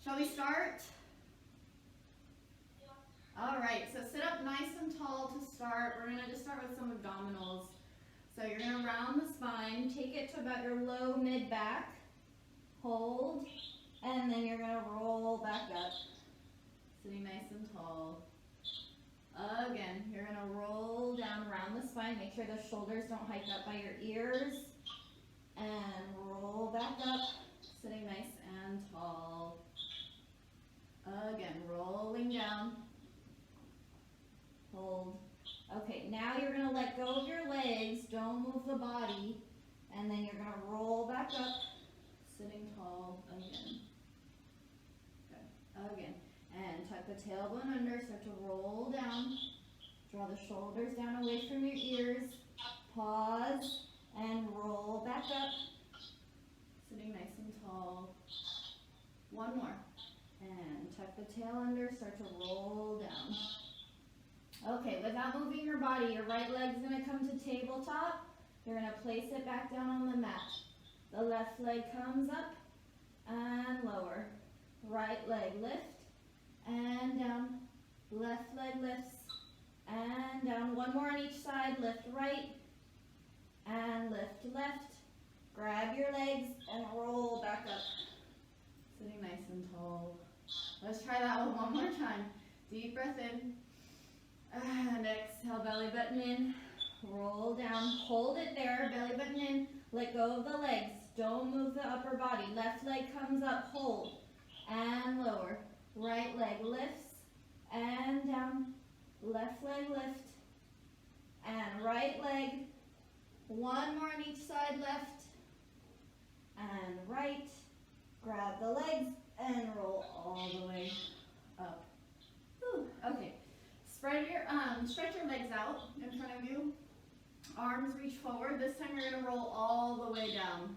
Shall we start? All right, so sit up nice and tall to start. We're gonna just start with some abdominals. So you're gonna round the spine, take it to about your low mid back, hold, and then you're gonna roll back up, sitting nice and tall. Again, you're gonna roll down around the spine, make sure the shoulders don't hike up by your ears, and roll back up, sitting nice and tall. Again, rolling down, hold. Okay, now you're going to let go of your legs, don't move the body, and then you're going to roll back up, sitting tall again. Good. Again, and tuck the tailbone under, start to roll down, draw the shoulders down away from your ears, pause, and roll back up, sitting nice and tall. One more. And tuck the tail under, start to roll down. Okay, without moving your body, your right leg's going to come to tabletop. You're going to place it back down on the mat. The left leg comes up and lower. Right leg lift and down. Left leg lifts and down. One more on each side. Lift right and lift left. Grab your legs and roll back up. Sitting nice and tall. Let's try that one more time. Deep breath in. And exhale, belly button in. Roll down. Hold it there, belly button in. Let go of the legs. Don't move the upper body. Left leg comes up. Hold. And lower. Right leg lifts. And down. Left leg lift. And right leg. One more on each side. Left. And right. Grab the legs and roll all the way up. Whew. Okay. Stretch your legs out in front of you. Arms reach forward. This time you're going to roll all the way down.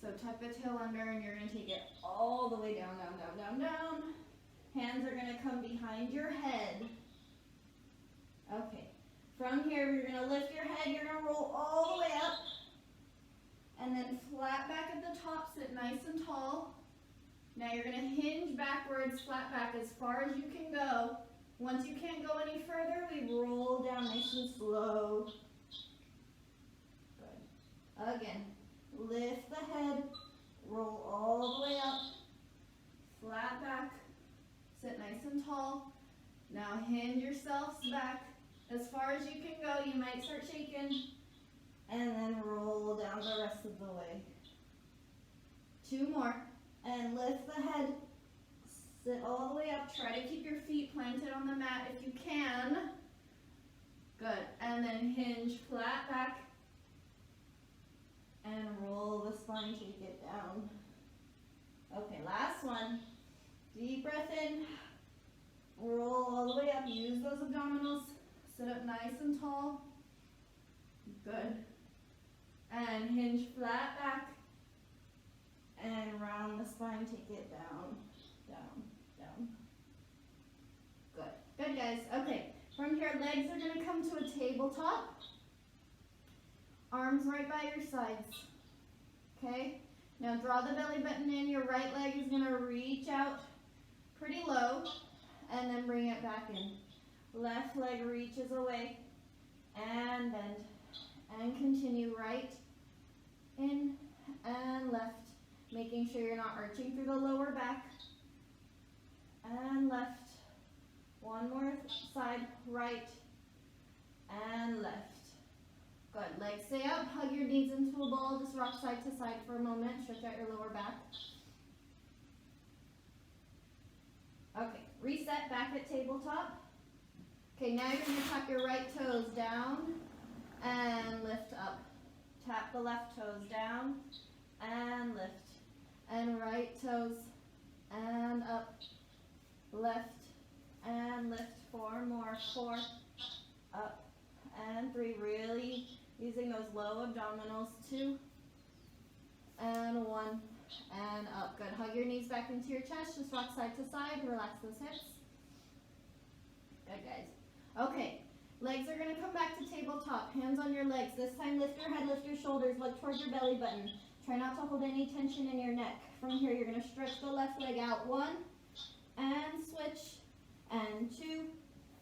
So tuck the tail under and you're going to take it all the way down, down, down, down, down. Hands are going to come behind your head. Okay. From here, you're going to lift your head. You're going to roll all the way up. And then flat back at the top, sit nice and tall. Now you're going to hinge backwards, flat back as far as you can go. Once you can't go any further, we roll down nice and slow. Good. Again, lift the head, roll all the way up, flat back, sit nice and tall. Now hinge yourselves back as far as you can go. You might start shaking. And then roll down the rest of the way. Two more. And lift the head. Sit all the way up. Try to keep your feet planted on the mat if you can. Good. And then hinge flat back. And roll the spine, take it down. Okay, last one. Deep breath in. Roll all the way up. Use those abdominals. Sit up nice and tall. Good. And hinge flat back. And round the spine, take it down, down, down. Good. Good, guys. Okay. From here, legs are going to come to a tabletop. Arms right by your sides. Okay? Now draw the belly button in. Your right leg is going to reach out pretty low. And then bring it back in. Left leg reaches away. And bend. And continue right in and left, making sure you're not arching through the lower back. And left. One more side, right and left. Good. Legs stay up. Hug your knees into a ball. Just rock side to side for a moment. Stretch out your lower back. Okay. Reset back at tabletop. Okay, now you're going to tuck your right toes down and lift up. Tap the left toes down and lift. And right toes and up. Left and lift. Four more. Four. Up and three. Really using those low abdominals. Two. And one. And up. Good. Hug your knees back into your chest. Just rock side to side. Relax those hips. Good, guys. Okay. Legs are going to come back to tabletop. Hands on your legs. This time lift your head, lift your shoulders, look towards your belly button. Try not to hold any tension in your neck. From here, you're going to stretch the left leg out. 1, and switch, and 2,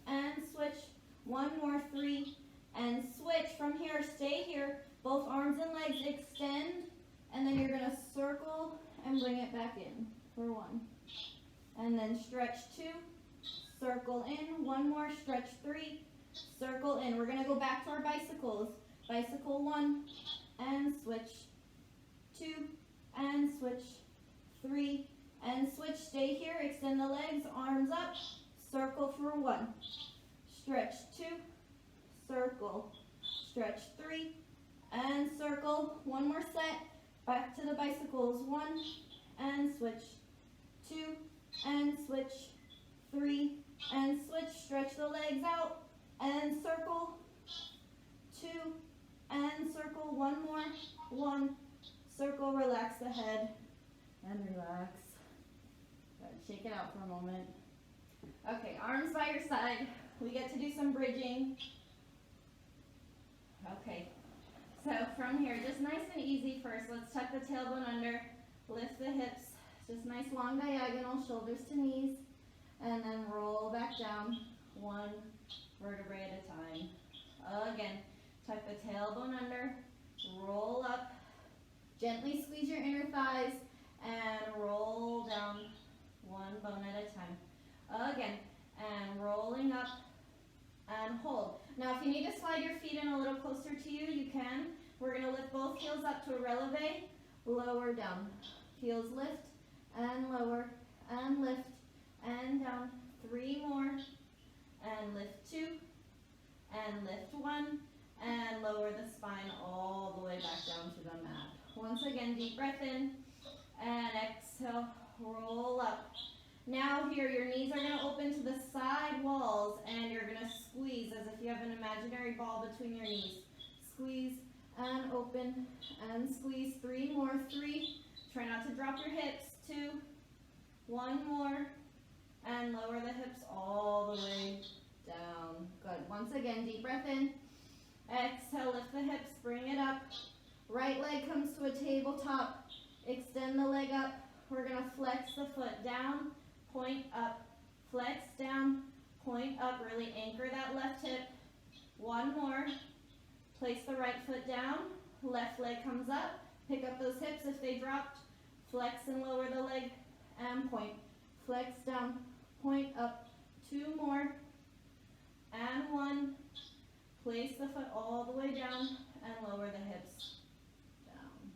and switch. 1 more, 3, and switch. From here, stay here. Both arms and legs extend, and then you're going to circle and bring it back in for 1. And then stretch 2, circle in. 1 more, stretch 3, circle in. We're going to go back to our bicycles. Bicycle 1, and switch. 2, and switch. 3, and switch. Stay here, extend the legs, arms up, circle for 1. Stretch 2, circle, stretch 3, and circle. 1 more set, back to the bicycles. 1, and switch. 2, and switch. 3, and switch. Stretch the legs out, and circle. 2, and circle. 1 more. 1, circle, relax the head, and relax. Good. Shake it out for a moment. Okay, arms by your side. We get to do some bridging. Okay, so from here, just nice and easy first. Let's tuck the tailbone under, lift the hips, just nice long diagonal, shoulders to knees, and then roll back down, 1 vertebrae at a time. Again, tuck the tailbone under, roll up, gently squeeze your inner thighs, and roll down, 1 bone at a time. Again, and rolling up, and hold. Now if you need to slide your feet in a little closer to you, you can. We're going to lift both heels up to a releve, lower down. Heels lift, and lower, and lift, and down. 3 more, and lift 2, and lift 1, and lower the spine all the way back down to the mat. Once again, deep breath in, and exhale, roll up. Now here, your knees are going to open to the side walls, and you're going to squeeze as if you have an imaginary ball between your knees. Squeeze, and open, and squeeze. 3 more, 3. Try not to drop your hips. 2, 1 more, and lower the hips all the way down. Good. Once again, deep breath in. Exhale, lift the hips, bring it up. Right leg comes to a tabletop. Extend the leg up. We're going to flex the foot down, point up, flex down, point up. Really anchor that left hip. 1 more. Place the right foot down. Left leg comes up. Pick up those hips if they dropped. Flex and lower the leg and point. Flex down, point up. 2 more. And 1. Place the foot all the way down and lower the hips down.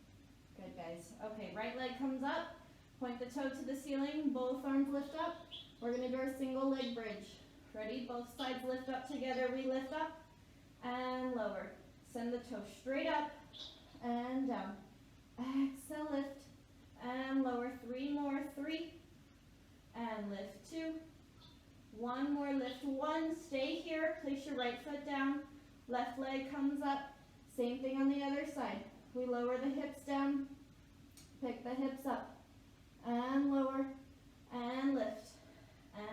Good, guys. Okay, right leg comes up. Point the toe to the ceiling. Both arms lift up. We're going to do our single leg bridge. Ready? Both sides lift up together. We lift up and lower. Send the toe straight up and down. Exhale, lift and lower. 3 more. 3 and lift 2. 1 more. Lift 1. Stay here. Place your right foot down. Left leg comes up. Same thing on the other side. We lower the hips down. Pick the hips up and lower and lift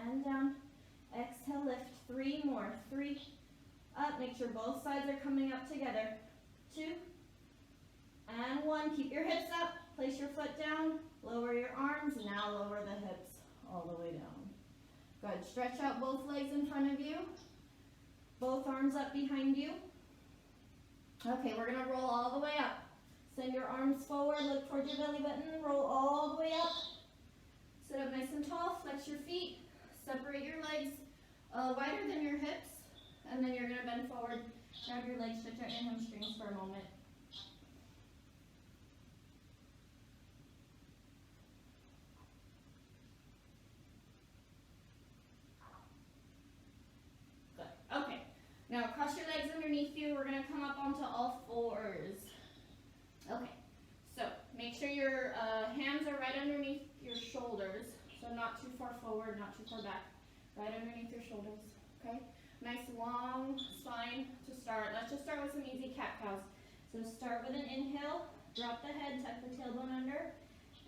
and down. Exhale, lift. 3 more. 3 up. Make sure both sides are coming up together. 2 and 1. Keep your hips up. Place your foot down. Lower your arms. Now lower the hips all the way down. Good. Stretch out both legs in front of you. Both arms up behind you. Okay, we're going to roll all the way up. Send your arms forward. Look towards your belly button. Roll all the way up. Sit up nice and tall. Flex your feet. Separate your legs wider than your hips. And then you're going to bend forward. Grab your legs. Stretch out your hamstrings for a moment. Okay, now cross your legs underneath you. We're going to come up onto all fours. Okay, so make sure your hands are right underneath your shoulders. So not too far forward, not too far back. Right underneath your shoulders, okay? Nice long spine to start. Let's just start with some easy cat-cows. So start with an inhale, drop the head, tuck the tailbone under,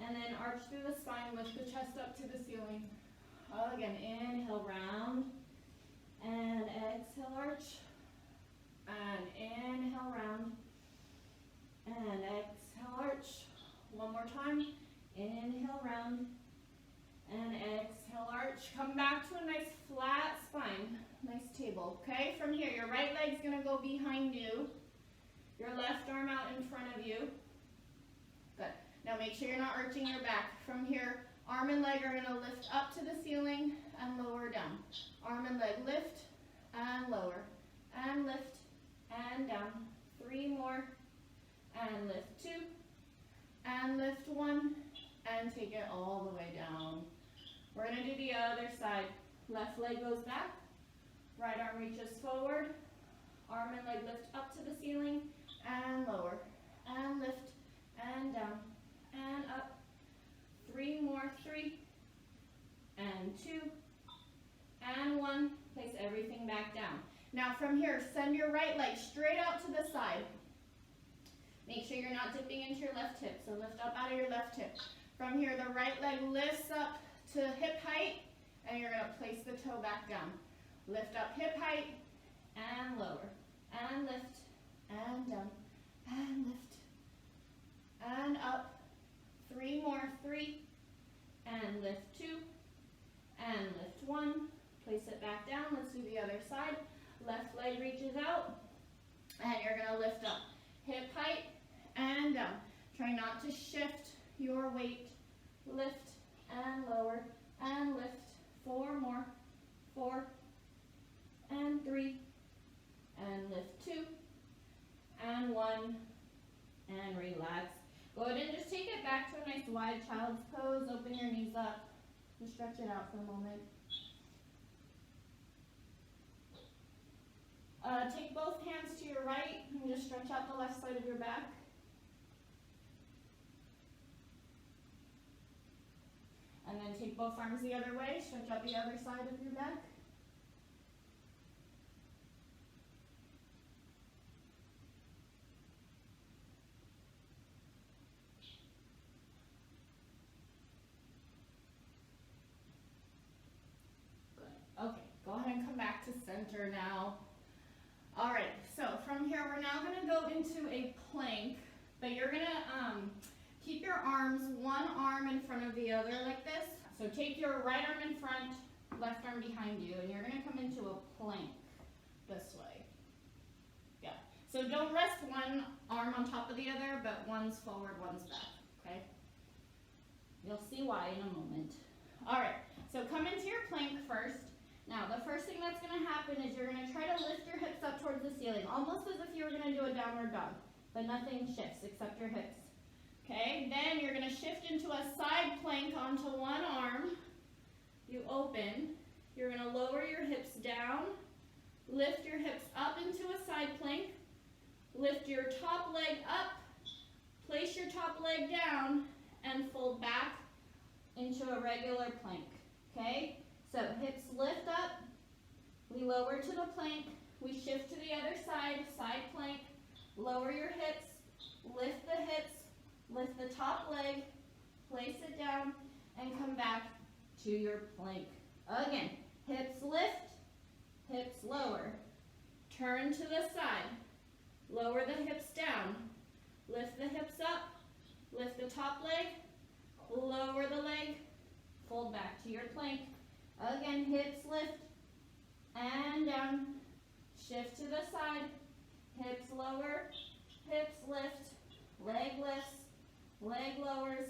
and then arch through the spine, lift the chest up to the ceiling. Again, inhale, round. And exhale, arch, and inhale, round, and exhale, arch, table, okay? From here, your right leg's gonna go behind you. Your left arm out in front of you. Good. Now make sure you're not arching your back. From here, arm and leg are gonna lift up to the ceiling and lower down. Arm and leg lift and lower, and lift and down. 3 more, and lift 2, and lift 1, and take it all the way down. We're gonna do the other side. Left leg goes back, right arm reaches forward, arm and leg lift up to the ceiling, and lower, and lift, and down, and up. 3 more, 3, and 2, and 1. Place everything back down. Now from here, send your right leg straight out to the side. Make sure you're not dipping into your left hip, so lift up out of your left hip. From here, the right leg lifts up to hip height, and you're gonna place the toe back down. Lift up hip height, and lower, and lift, and down, and lift, and up. 3 more, 3, and lift 2, and lift 1. Place it back down. Let's do the other side. Left leg reaches out, and you're gonna lift up hip height and down. Try not to shift your weight. Lift and lower and lift. 4 more, 4, and 3, and lift 2, and 1, and relax. Go ahead and just take it back to a nice wide child's pose. Open your knees up. Just stretch it out for a moment. Take both hands to your right and just stretch out the left side of your back. And then take both arms the other way, stretch out the other side of your back. Good. Okay, go ahead and come back to center now. All right, so from here, we're now gonna go into a plank, but you're gonna keep your arms, one arm in front of the other like this. So take your right arm in front, left arm behind you, and you're gonna come into a plank this way. Yeah, so don't rest one arm on top of the other, but one's forward, one's back, okay? You'll see why in a moment. All right, so come into your plank first. Now, the first thing that's gonna happen is you're gonna try to lift your hips up towards the ceiling, almost as if you were gonna do a downward dog, but nothing shifts except your hips. Okay, then you're gonna shift into a side plank onto one arm. You open, you're gonna lower your hips down, lift your hips up into a side plank, lift your top leg up, place your top leg down, and fold back into a regular plank, okay? So hips lift up, we lower to the plank, we shift to the other side, side plank, lower your hips, lift the hips, lift the top leg, place it down, and come back to your plank. Again, hips lift, hips lower. Turn to the side, lower the hips down, lift the hips up, lift the top leg, lower the leg, fold back to your plank. Again, hips lift and down, shift to the side, hips lower, hips lift, leg lifts, leg lowers,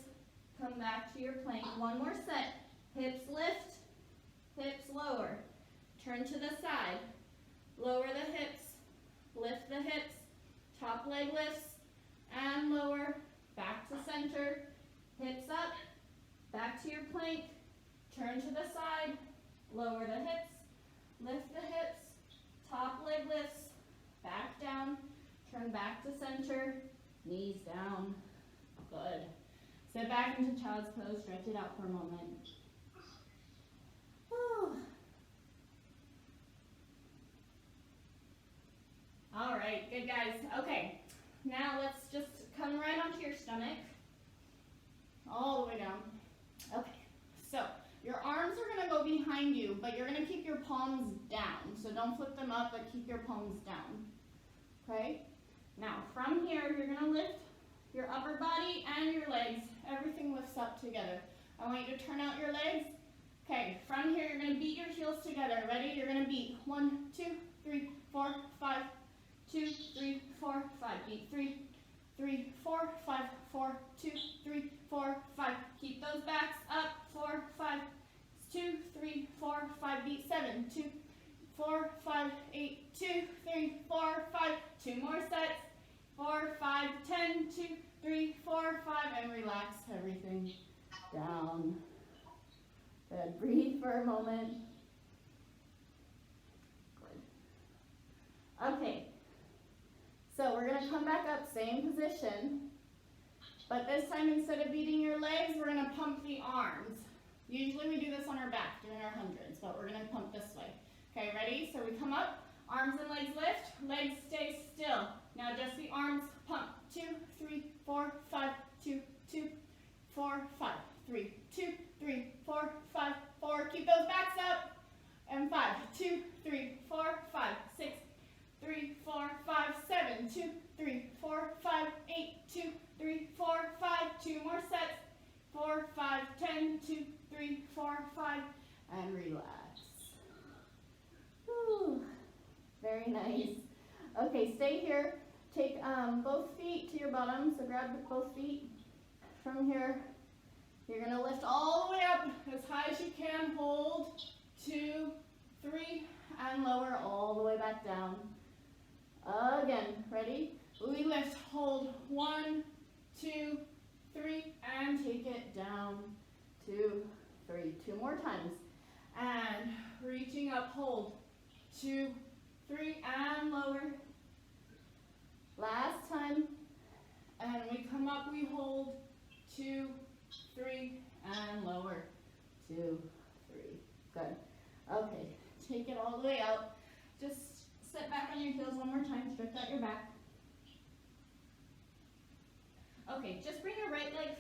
come back to your plank. One more set, hips lift, hips lower, turn to the side, lower the hips, lift the hips, top leg lifts, and lower, back to center, hips up, back to your plank, turn to the side, lower the hips, lift the hips, top leg lifts, back down, turn back to center, knees down. Good. Sit back into child's pose, stretch it out for a moment. Whew. All right, good guys. Okay, now let's just come right onto your stomach, all the way down. Okay, so your arms are gonna go behind you, but you're gonna keep your palms down. So don't flip them up, but keep your palms down, okay? Now, from here, you're gonna lift your upper body and your legs. Everything lifts up together. I want you to turn out your legs Okay, from here you're going to beat your heels together. Ready? You're going to beat 1, 2, 3, 4, 5, 2, 3, 4, 5. Beat 3, 3, 4, 5, 4, 2, 3, 4, 5. Keep those backs up. 4, 5, 2, 3, 4, 5. Beat 7, 2, 4, 5, 8, 2, 3, 4, 5. 2 more sets. 4, 5, 10, 2, 3, 4, 5. And relax everything down. Good. Breathe for a moment. Good. Okay. So we're going to come back up, same position. But this time, instead of beating your legs, we're going to pump the arms. Usually we do this on our back during our hundreds, but we're going to pump this way. Okay, ready? So we come up, arms and legs lift, legs stay still. Now just the arms pump. 2, 3, 4, 5, 2, 2, 4, 5, 3, 2, 3, 4, 5, 4. Keep those backs up. And 5, 2, 3, 4, 5, 6, 3, 4, 5, 7, 2, 3, 4, 5, 8, 2, 3, 4, 5. 2 more sets. 4, 5, 10, 2, 3, 4, 5. And relax. Whew. Very nice. Okay, stay here. Take both feet to your bottom. So grab both feet. From here, you're going to lift all the way up as high as you can. Hold. 2, 3, and lower all the way back down. Again, ready? We lift, hold. 1, 2, 3, and take it down. 2, 3. 2 more times. And reaching up, hold. 2, 3, and lower. Last time. And we come up, we hold. 2, 3, and lower. 2, 3. Good. Okay, take it all the way out. Just sit back on your heels one more time, stretch out your back. Okay, just bring your right leg,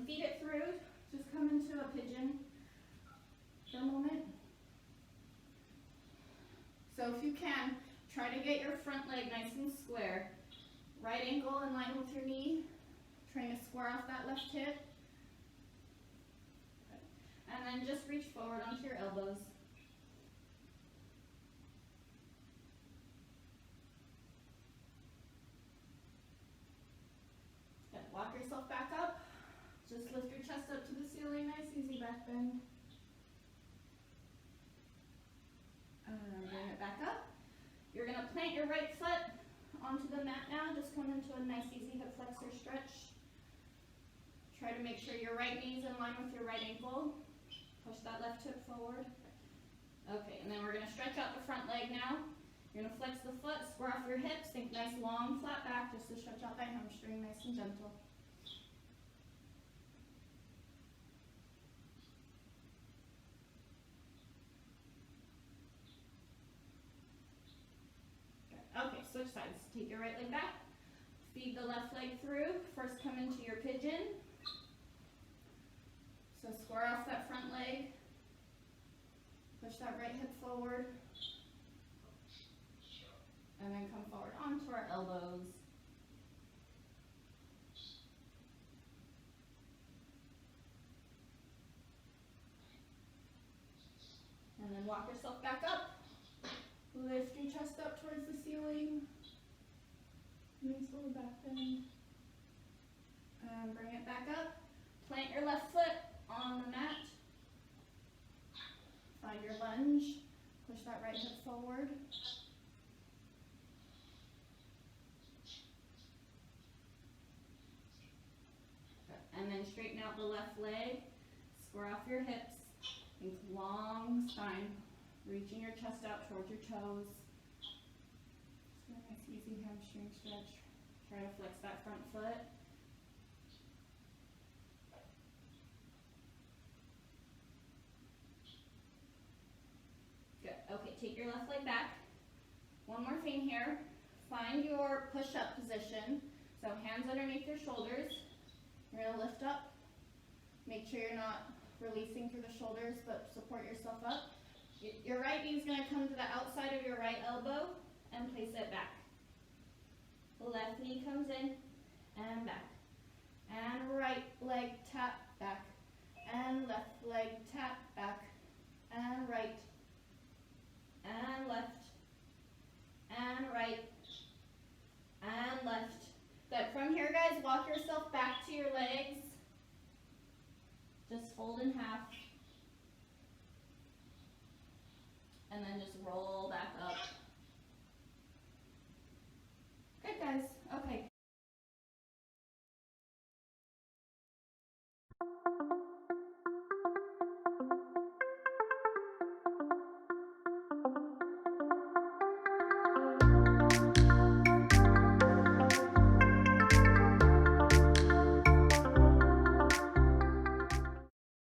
feed it through. Just come into a pigeon for a moment. So if you can, try to get your front leg nice and square. Right ankle in line with your knee. Trying to square off that left hip. Good. And then just reach forward onto your elbows. Good. Walk yourself back up. Just lift your chest up to the ceiling. Nice, easy back bend. Bring it back up. You're going to plant your right foot onto the mat now. Just come into a nice, easy hip flexor stretch. Try to make sure your right knee is in line with your right ankle. Push that left hip forward. Okay, and then we're going to stretch out the front leg now. You're going to flex the foot, square off your hips, think nice, long, flat back, just to stretch out that hamstring, nice and gentle. Okay, switch sides. Take your right leg back. Feed the left leg through. First come into your pigeon. So square off that front leg. Push that right hip forward. And then come forward onto our elbows. And then walk yourself back up. Lift your chest up towards the ceiling. Nice little back bend. And bring it back up. Plant your left foot on the mat. Find your lunge. Push that right hip forward. And then straighten out the left leg. Square off your hips. Think long spine. Reaching your chest out towards your toes. Just a nice easy hamstring stretch. Try to flex that front foot. Good. Okay, take your left leg back. One more thing here. Find your push-up position. So hands underneath your shoulders. You're going to lift up. Make sure you're not releasing through the shoulders, but support yourself up. Your right knee is going to come to the outside of your right elbow and place it back. The left knee comes in and back. And right leg tap back. And left leg tap back. Good. From here, guys, walk yourself back to your legs. Just fold in half. And then just roll back up. Good, guys. Okay.